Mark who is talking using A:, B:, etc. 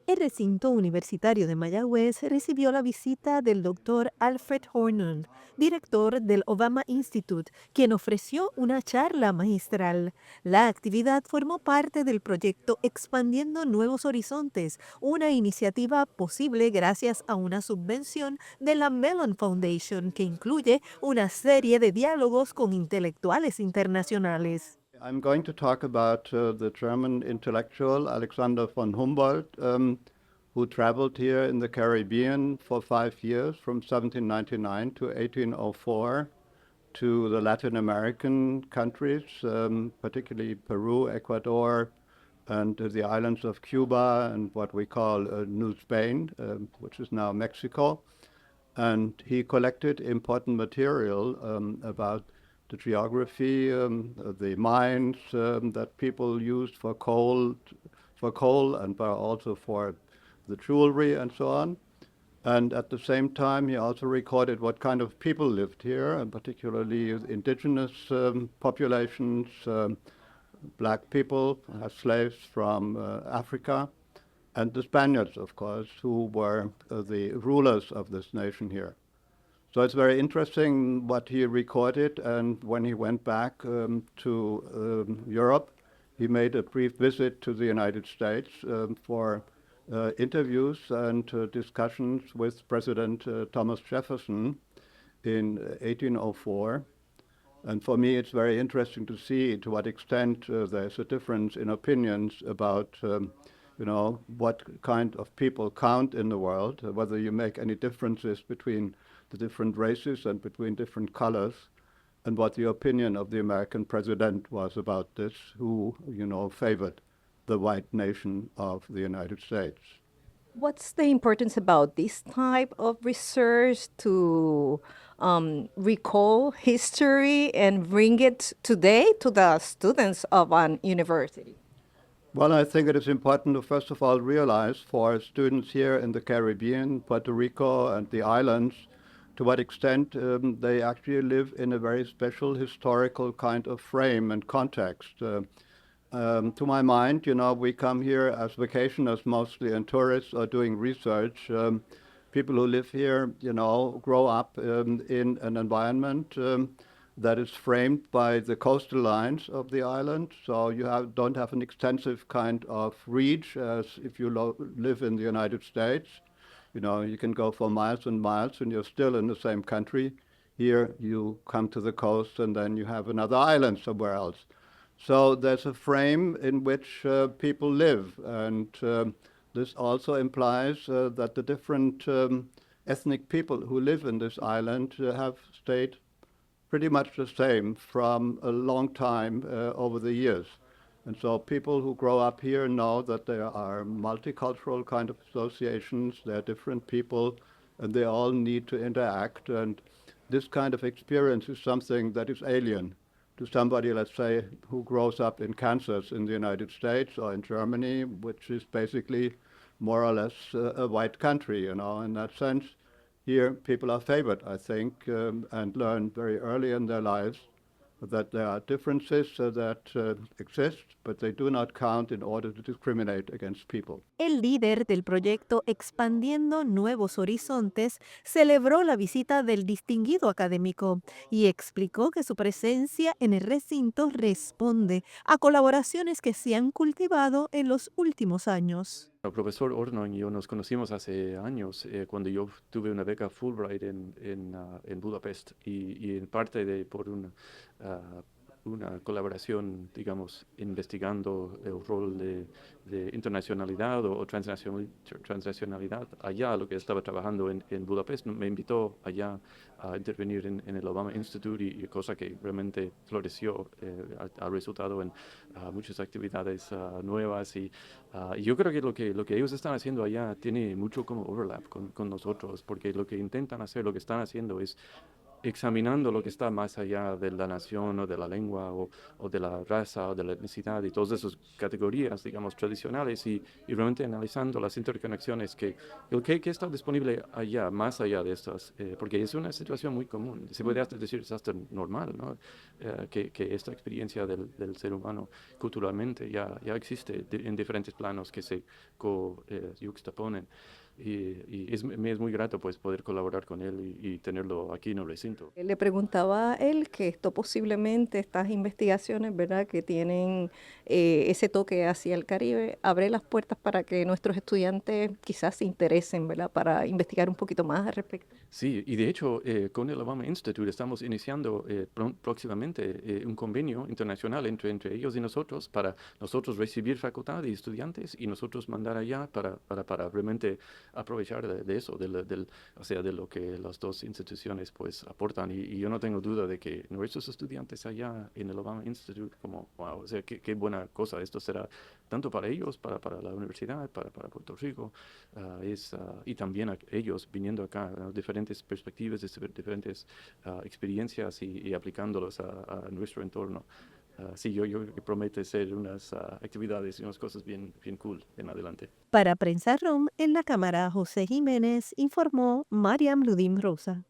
A: El Recinto Universitario de Mayagüez recibió la visita del doctor Alfred Hornung, director del Obama Institute, quien ofreció una charla magistral. La actividad formó parte del proyecto Expandiendo Nuevos Horizontes, una iniciativa posible gracias a una subvención de la Mellon Foundation que incluye una serie de diálogos con intelectuales internacionales.
B: I'm going to talk about the German intellectual Alexander von Humboldt, who traveled here in the Caribbean for 5 years, from 1799 to 1804, to the Latin American countries, particularly Peru, Ecuador, and the islands of Cuba and what we call New Spain, which is now Mexico. And he collected important material about the geography, the mines that people used for coal, and also for the jewelry and so on. And at the same time, he also recorded what kind of people lived here, and particularly indigenous populations, black people, as slaves from Africa, and the Spaniards, of course, who were the rulers of this nation here. So it's very interesting what he recorded, and when he went back to Europe, he made a brief visit to the United States for interviews and discussions with President Thomas Jefferson in 1804. And for me, it's very interesting to see to what extent there's a difference in opinions about what kind of people count in the world, whether you make any differences between the different races and between different colors, and what the opinion of the American president was about this, who, favored the white nation of the United States.
C: What's the importance about this type of research to recall history and bring it today to the students of an university?
B: Well, I think it is important to first of all realize for students here in the Caribbean, Puerto Rico, and the islands, to what extent they actually live in a very special historical kind of frame and context. To my mind, we come here as vacationers mostly and tourists or doing research. People who live here, grow up in an environment that is framed by the coastal lines of the island. So you don't have an extensive kind of reach as if you live in the United States. You can go for miles and miles and you're still in the same country. Here you come to the coast and then you have another island somewhere else. So there's a frame in which people live, and this also implies that the different ethnic people who live in this island have stayed pretty much the same from a long time over the years. And so people who grow up here know that there are multicultural kind of associations, there are different people, and they all need to interact. And this kind of experience is something that is alien to somebody, let's say, who grows up in Kansas in the United States or in Germany, which is basically more or less a white country, In that sense, here people are favored, I think, and learn very early in their lives that there are differences that exist, but they do not count in order to discriminate against people.
A: El líder del proyecto Expandiendo Nuevos Horizontes celebró la visita del distinguido académico y explicó que su presencia en el recinto responde a colaboraciones que se han cultivado en los últimos años.
D: El profesor Hornung y yo nos conocimos hace años cuando yo tuve una beca Fulbright en Budapest y en parte por una colaboración, digamos, investigando el rol de internacionalidad o transnacionalidad allá, lo que estaba trabajando en Budapest, me invitó allá a intervenir en el Obama Institute y cosa que realmente floreció, ha resultado en muchas actividades nuevas y yo creo que lo que ellos están haciendo allá tiene mucho como overlap con nosotros, porque lo que intentan hacer, lo que están haciendo es examinando lo que está más allá de la nación o de la lengua o de la raza o de la etnicidad y todas esas categorías, digamos, tradicionales y realmente analizando las interconexiones que está disponible allá, más allá de estas, porque es una situación muy común. Se puede hasta decir, es hasta normal, ¿no? Que esta experiencia del ser humano culturalmente ya existe en diferentes planos que se yuxtaponen. Me es muy grato pues poder colaborar con él y tenerlo aquí en el recinto.
C: Le preguntaba a él que esto posiblemente, estas investigaciones, ¿verdad?, que tienen ese toque hacia el Caribe, abre las puertas para que nuestros estudiantes quizás se interesen, ¿verdad?, para investigar un poquito más al respecto.
D: Sí, y de hecho con el Obama Institute estamos iniciando próximamente un convenio internacional entre ellos y nosotros para nosotros recibir facultad y estudiantes y nosotros mandar allá para realmente aprovechar de eso, o sea, de lo que las dos instituciones pues aportan. Y yo no tengo duda de que nuestros estudiantes allá en el Obama Institute, como, wow, o sea, qué buena cosa esto será, tanto para ellos, para la universidad, para Puerto Rico, y también a ellos viniendo acá, ¿no? Diferentes perspectivas, diferentes experiencias y aplicándolos a nuestro entorno. Sí, yo prometo hacer unas actividades y unas cosas bien cool en adelante.
A: Para Prensa RUM, en la cámara José Jiménez informó Mariam Ludim Rosa.